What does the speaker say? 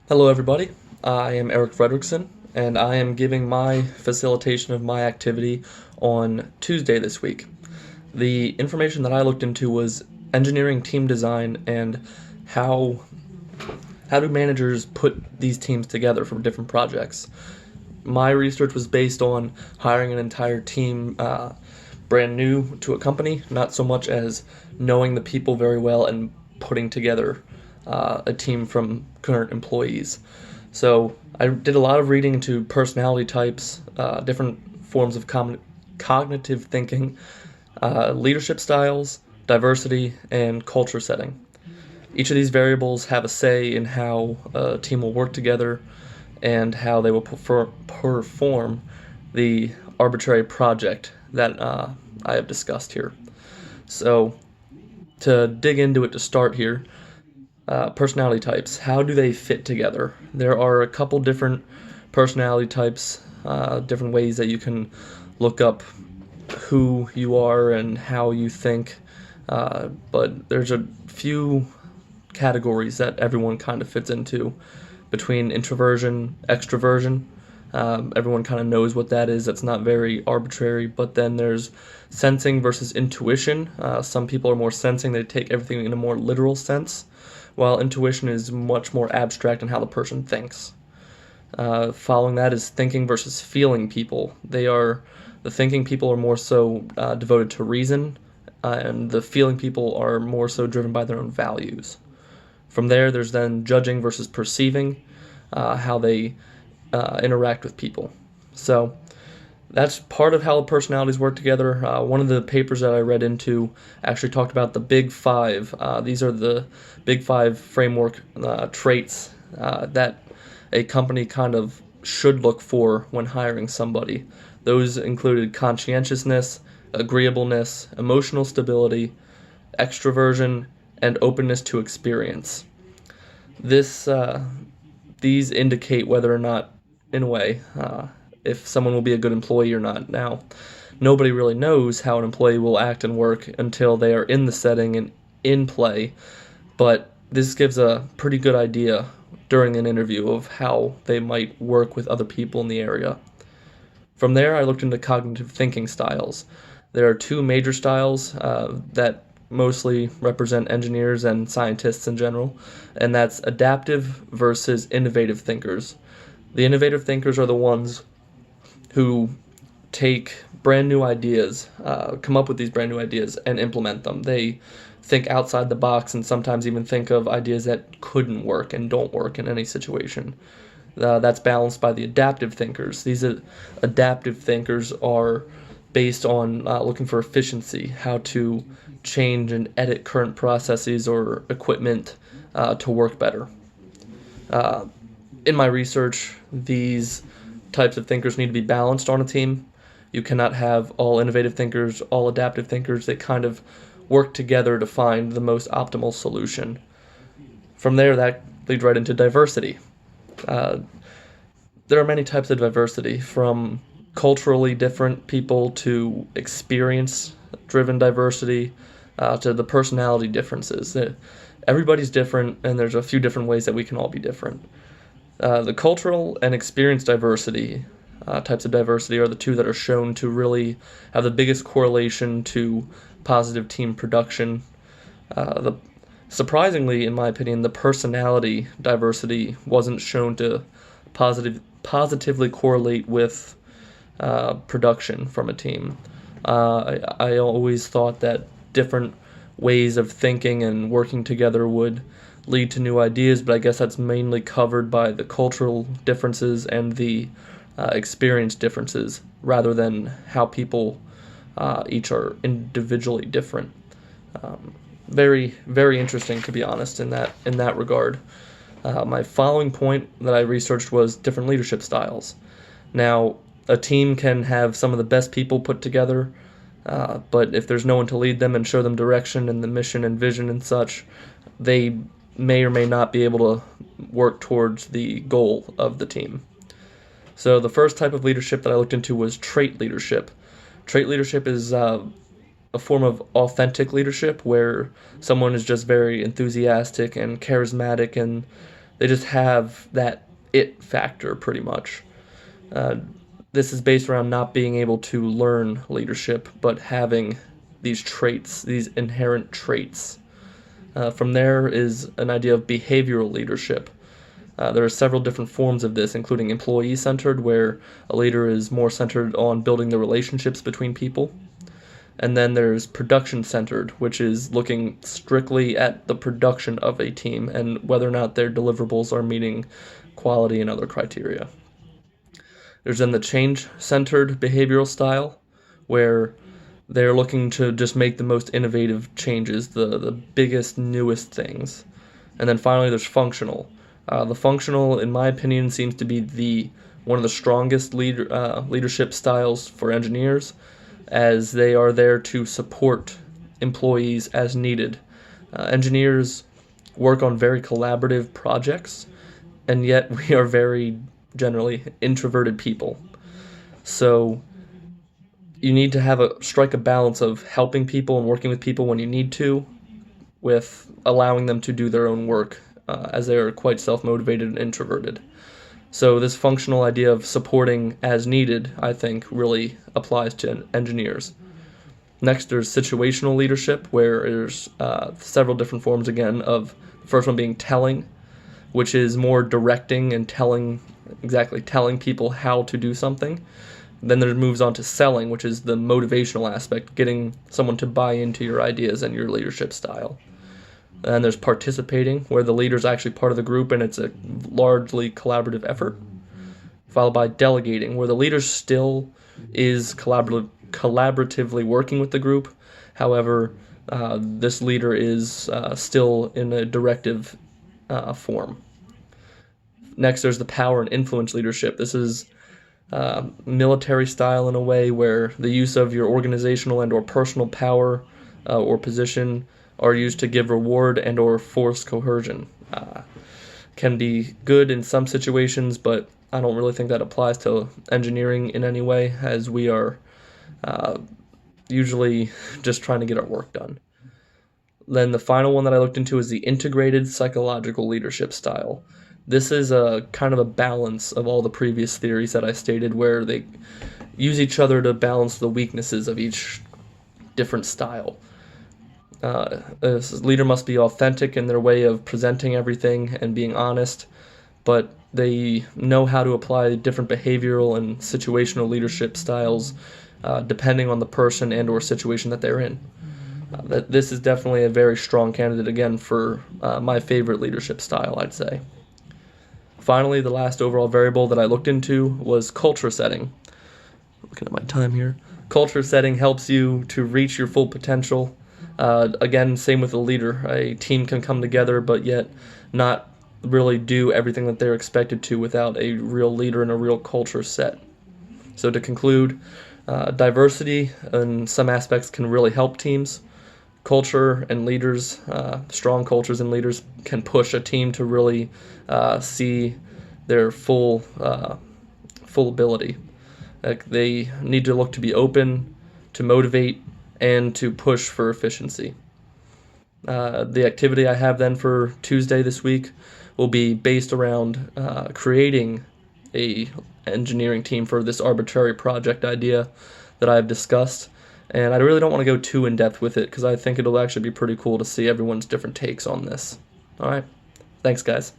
Hello, everybody. I am Eric Fredrickson, and I am giving my facilitation of my activity on Tuesday this week. The information that I looked into was engineering team design and how how do managers put these teams together for different projects. My research was based on hiring an entire team brand new to a company, not so much as knowing the people very well and putting together a team from current employees. So I did a lot of reading into personality types, different forms of cognitive thinking, leadership styles, diversity, and culture setting. Each of these variables have a say in how a team will work together and how they will perform the arbitrary project that I have discussed here. So, to dig into it to start here, personality types, how do they fit together? There are a couple different personality types, different ways that you can look up who you are and how you think, but there's a few categories that everyone kind of fits into between introversion, extroversion. Everyone kind of knows what that is. That's not very arbitrary. But then there's sensing versus intuition. Some people are more sensing, they take everything in a more literal sense, while intuition is much more abstract in how the person thinks. Following that is thinking versus feeling people. The thinking people are more so devoted to reason, and the feeling people are more so driven by their own values. From there, there's then judging versus perceiving, how they interact with people. So that's part of how the personalities work together. One of the papers that I read into actually talked about the Big Five. These are the Big Five framework traits that a company kind of should look for when hiring somebody. Those included conscientiousness, agreeableness, emotional stability, extroversion, and openness to experience. This These indicate whether or not, in a way, if someone will be a good employee or not. Now, nobody really knows how an employee will act and work until they are in the setting and in play, but this gives a pretty good idea during an interview of how they might work with other people in the area. From there, I looked into cognitive thinking styles. There are two major styles that mostly represent engineers and scientists in general, and that's adaptive versus innovative thinkers. The innovative thinkers are the ones who take brand new ideas, come up with these brand new ideas, and implement them. They think outside the box and sometimes even think of ideas that couldn't work and don't work in any situation. That's balanced by the adaptive thinkers. These adaptive thinkers are based on looking for efficiency, how to change and edit current processes or equipment to work better. In my research, these types of thinkers need to be balanced on a team. You cannot have all innovative thinkers, all adaptive thinkers. They kind of work together to find the most optimal solution. From there, that leads right into diversity. There are many types of diversity, from culturally different people to experience-driven diversity to the personality differences. Everybody's different, and there's a few different ways that we can all be different. The cultural and experience diversity types of diversity are the two that are shown to really have the biggest correlation to positive team production. Surprisingly, in my opinion, the personality diversity wasn't shown to positively correlate with production from a team. I always thought that different ways of thinking and working together would lead to new ideas, but I guess that's mainly covered by the cultural differences and the experience differences rather than how people each are individually different. Very, very interesting, to be honest, in that regard. My following point that I researched was different leadership styles. Now, a team can have some of the best people put together, but if there's no one to lead them and show them direction and the mission and vision and such, they may or may not be able to work towards the goal of the team. So the first type of leadership that I looked into was trait leadership. Trait leadership is a form of authentic leadership where someone is just very enthusiastic and charismatic, and They just have that it factor pretty much. Uh, this is based around not being able to learn leadership, but having these traits, these inherent traits. From there is an idea of behavioral leadership. There are several different forms of this, including employee-centered, where a leader is more centered on building the relationships between people. And then there's production-centered, which is looking strictly at the production of a team and whether or not their deliverables are meeting quality and other criteria. There's then the change-centered behavioral style, where they're looking to just make the most innovative changes, the biggest, newest things. And then finally, there's functional. The functional, in my opinion, seems to be one of the strongest leadership styles for engineers, as they are there to support employees as needed. Engineers work on very collaborative projects, and yet we are very generally introverted people. So you need to strike a balance of helping people and working with people when you need to, with allowing them to do their own work, as they are quite self-motivated and introverted. So this functional idea of supporting as needed, I think, really applies to engineers. Next, there's situational leadership, where there's several different forms, again, of the first one being telling, which is more directing and telling people how to do something. Then there moves on to selling, which is the motivational aspect, getting someone to buy into your ideas and your leadership style. And there's participating, where the leader's actually part of the group and it's a largely collaborative effort. Followed by delegating, where the leader still is collaboratively working with the group. However, this leader is still in a directive form. Next, there's the power and influence leadership. This is military style in a way, where the use of your organizational and or personal power or position are used to give reward and or force coercion. Can be good in some situations, but I don't really think that applies to engineering in any way, as we are usually just trying to get our work done. Then the final one that I looked into is the integrated psychological leadership style. This is a kind of a balance of all the previous theories that I stated, where they use each other to balance the weaknesses of each different style. A leader must be authentic in their way of presenting everything and being honest, but they know how to apply different behavioral and situational leadership styles depending on the person and or situation that they're in. This is definitely a very strong candidate, again, for my favorite leadership style, I'd say. Finally, the last overall variable that I looked into was culture setting. Looking at my time here. Culture setting helps you to reach your full potential. Again, same with the leader. A team can come together, but yet not really do everything that they're expected to without a real leader and a real culture set. So to conclude, diversity in some aspects can really help teams. Culture and leaders, strong cultures and leaders, can push a team to really see their full ability. They need to look to be open, to motivate, and to push for efficiency. The activity I have then for Tuesday this week will be based around creating a engineering team for this arbitrary project idea that I've discussed. And I really don't want to go too in-depth with it, because I think it'll actually be pretty cool to see everyone's different takes on this. All right. Thanks, guys.